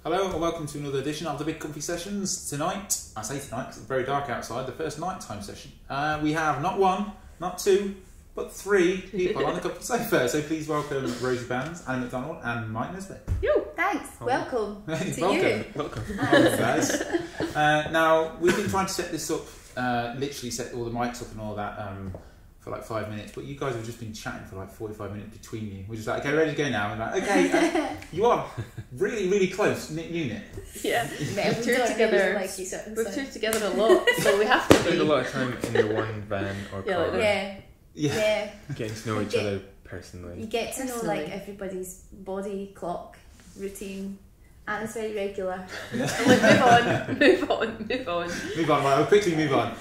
Hello and welcome to another edition of the Big Comfy Sessions. Tonight, I say tonight because it's very dark outside, the first nighttime session. We have not one, not two, but three people on the comfy sofa. So please welcome Rosie Bans, Annie McDonald and Mike Nesbitt. Yo, thanks. Oh. Welcome to you. Welcome. Guys. Now, we've been trying to set this up, literally set all the mics up and all that for like 5 minutes, but you guys have just been chatting for like 45 minutes between you. We're just like, okay, ready to go now. And like, okay, you are really, really close knit unit. Yeah, we've toured together. We've toured together a lot, so we have to spend a lot of time in the one van or car. Yeah. Getting to know each other personally. You get to know like everybody's body clock routine. And it's very regular. Yeah. Move on. Right, I'll quickly move on.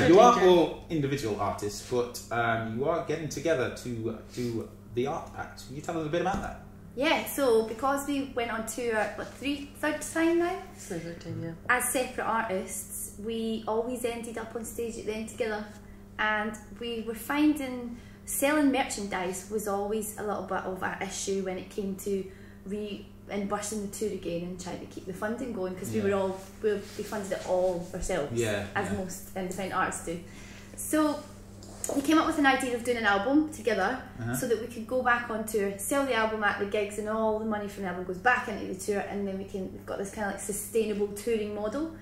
You are all individual artists, but you are getting together to do the artPACKT. Can you tell us a bit about that? Yeah, so because we went on tour, third time now? Third time, yeah. As separate artists, we always ended up on stage at the end together. And we were finding selling merchandise was always a little bit of an issue when it came to bursting the tour again and trying to keep the funding going, because we funded it all ourselves, as most independent artists do. So we came up with an idea of doing an album together, so that we could go back on tour, sell the album at the gigs, and all the money from the album goes back into the tour, and then we've got this kind of like sustainable touring model,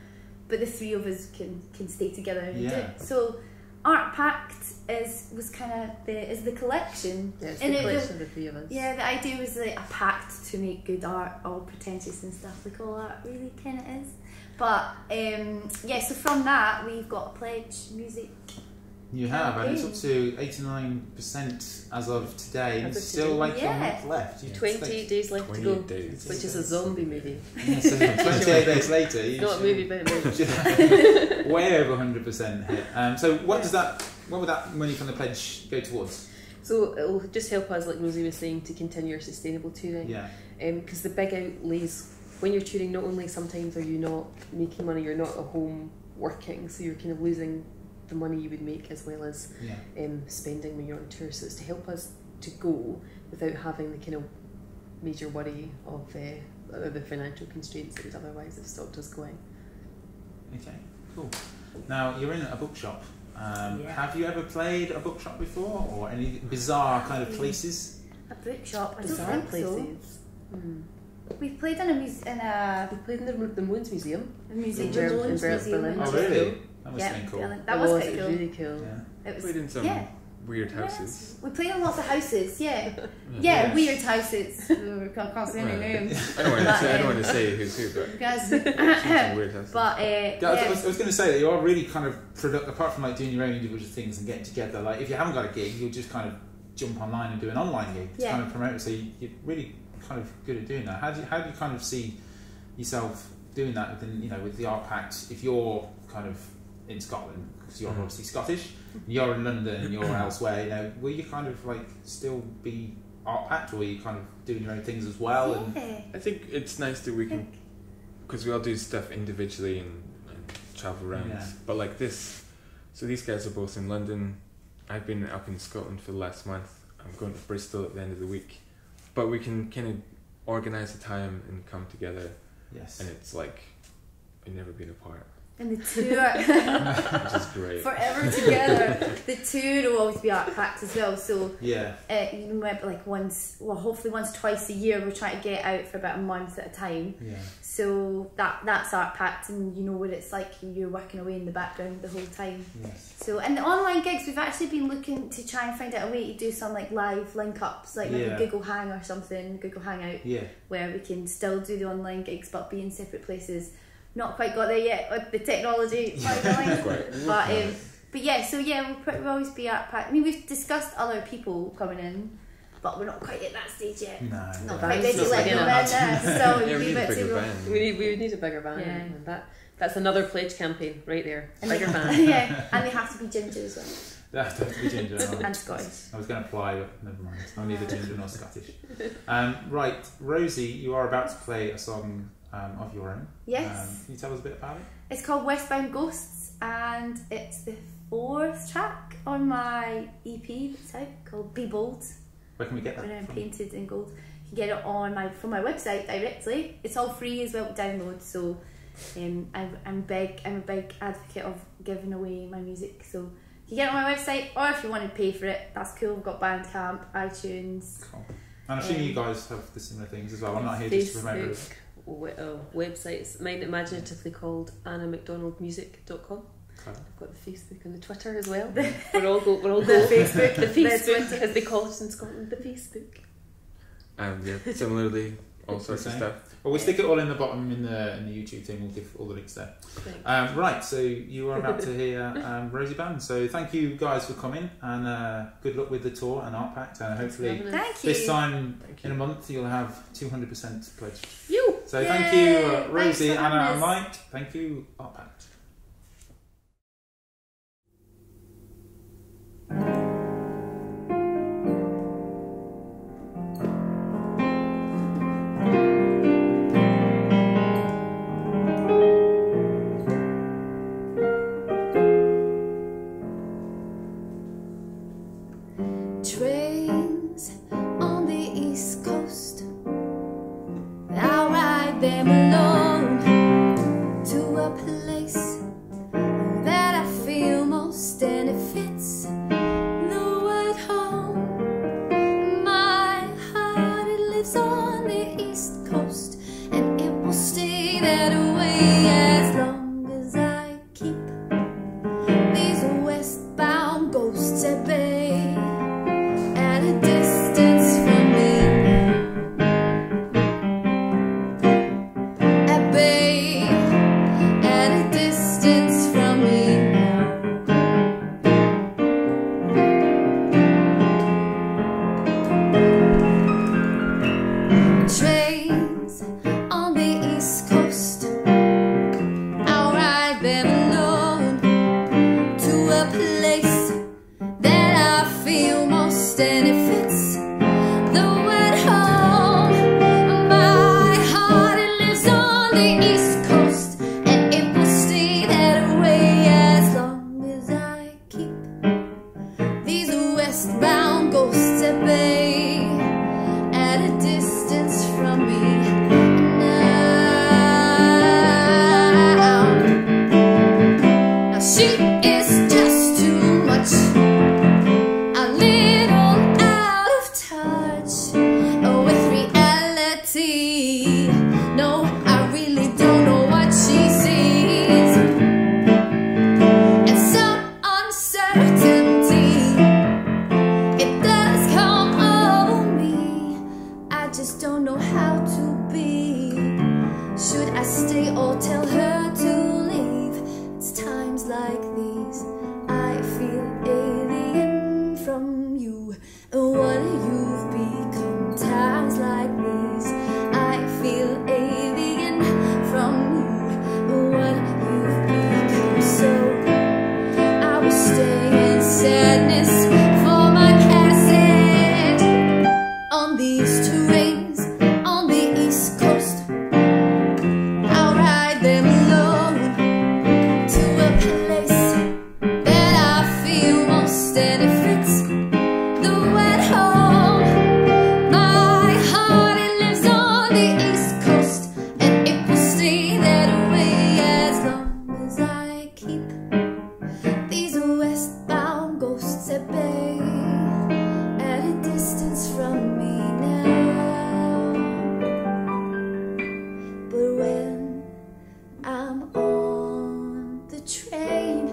but the three of us can stay together and do it. So artPACKT is the collection. Yeah, it's the collection of the three of us. Yeah, the idea was like a pact to make good art, all pretentious and stuff like all art really kind of is. But yeah, so from that we've got a pledge music. You have, and it's up to 89% as of today, and still like a month left. 28 days left to go, which is a zombie movie. Yeah, so 28 days later, it's not a movie about a movie. Way over 100% hit. So what would that money from the pledge go towards? So it'll just help us, like Rosie was saying, to continue our sustainable touring. Yeah. Because the big outlays, when you're touring, not only sometimes are you not making money, you're not at home working, so you're kind of losing the money you would make as well as spending when you're on tour. So it's to help us to go without having the kind of major worry of the financial constraints that would otherwise have stopped us going. Okay, cool. Now you're in a bookshop. Have you ever played a bookshop before, or any bizarre kind of places? A bookshop? I bizarre don't think places. So. We played in we played in the Moons Museum. The museum in Berlin. Oh really? That must have been cool. That was quite cool. Really cool. Yeah. It was, played in some weird houses. We played in lots of houses. Yeah, weird houses. We can't say any names. I don't want to say who's who, but weird houses. But I was going to say that you are really kind of apart from like doing your own individual things and getting together. Like if you haven't got a gig, you'll just kind of jump online and do an online gig to kind of promote it. So you're really kind of good at doing that. How do you kind of see yourself doing that within, with the artPACKT? If you're kind of in Scotland, because you're obviously Scottish, you're in London, you're elsewhere, will you kind of like still be artPACKT, or are you kind of doing your own things as well? Yeah. I think it's nice that we can, because we all do stuff individually and travel around, but like this, so these guys are both in London, I've been up in Scotland for the last month, I'm going to Bristol at the end of the week, but we can kind of organise a time and come together, and it's like we've never been apart. And the tour, which is great. Forever together. The tour will always be artPACKT as well. So like hopefully once, twice a year, we're trying to get out for about a month at a time. Yeah. So that's artPACKT, and you know what it's like. You're working away in the background the whole time. Yes. So and the online gigs, we've actually been looking to try and find out a way to do some like live link ups, like maybe Google Hang or something, Google Hangout, where we can still do the online gigs but be in separate places. Not quite got there yet with the technology, but yeah, so we'll always be artPACKT. I mean, we've discussed other people coming in, but we're not quite at that stage yet. No, not quite ready to let them in. So we need a bigger band. We would need a bigger band. Yeah. And that's another pledge campaign right there. Bigger band. And they have to be ginger as well. They have to be ginger and Scottish. I was going to apply, but never mind. I'm neither ginger nor Scottish. Right, Rosie, you are about to play a song of your own. Yes. Can you tell us a bit about it? It's called Westbound Ghosts, and it's the 4th track on my EP that's out called Be Bold. Where can we get that when I'm from? painted in gold. You can get it on from my website directly. It's all free as well to download. So I'm a big advocate of giving away my music. So you get it on my website, or if you want to pay for it, that's cool. We've got Bandcamp, iTunes. Cool. And I'm assuming you guys have the similar things as well. I'm not here just to promote it. Websites. Mine imaginatively called annamcdonaldmusic.com. I've got the Facebook and the Twitter as well. We're all go the Facebook, the Facebook, as they call it in Scotland, the Facebook. Yeah, similarly, all sorts of stuff. Well, we'll stick it all in the bottom in the YouTube thing. We'll give all the links there. Right, so you are about to hear Rosie Bans. So thank you guys for coming, and good luck with the tour and artPACKT. And hopefully this time in a month you'll have 200% pledged. So thank you, Rosie, Anna, and Mike. Thank you, artPACKT. Trains on the East Coast, I'll ride them alone to a place that I feel most, and it fits the word home. My heart, it lives on the East Coast, and it will stay that way as long as I keep these westbound ghosts at bay. At a distance from me, at bay, at a distance from me. Trains on the East Coast, I'll ride them alone to a place that I feel most, and it fits the word home. My heart, it lives on the East Coast, and it will stay that way as long as I keep these westbound ghosts at bay, at a distance from me. Now she is just too much, a little out of touch with reality. No, I really don't know what she sees, and some uncertainty, it does come over me. I just don't know how to be. Should I stay or tell her to leave? It's times like these I feel alien from you, and what you've become. Times like these I feel alien from you, and what you've become. So I will stay in sadness for my passage on these trains on the East Coast. I'll ride them alone to a place that I feel most, and it fits the word home. My heart, it lives on the East Coast, and it will stay that way as long as I keep these westbound ghosts at bay, at a distance from me now. But when I'm on the train,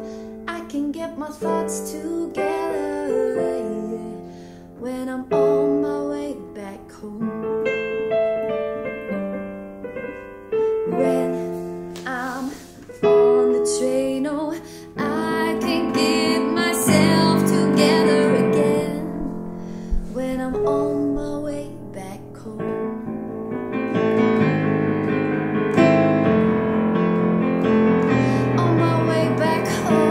I can get my thoughts together. When I'm on my way back home, when I'm on the train, oh, I can get myself together again. When I'm on my way back home. On my way back home.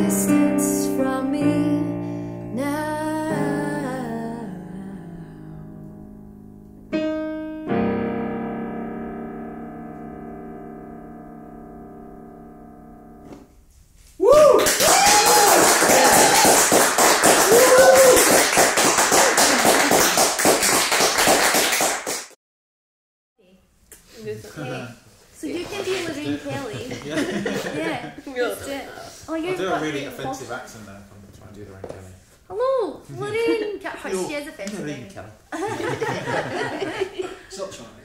distance from me now. Okay. So you can be Lorraine Kelly. Yeah. Yeah. Let's do it. Oh, you're I'll do a got really the offensive awful- accent though if I'm trying to do Lorraine Kelly. Hello, Lorraine. She is offensive. Lorraine Kelly. Stop trying.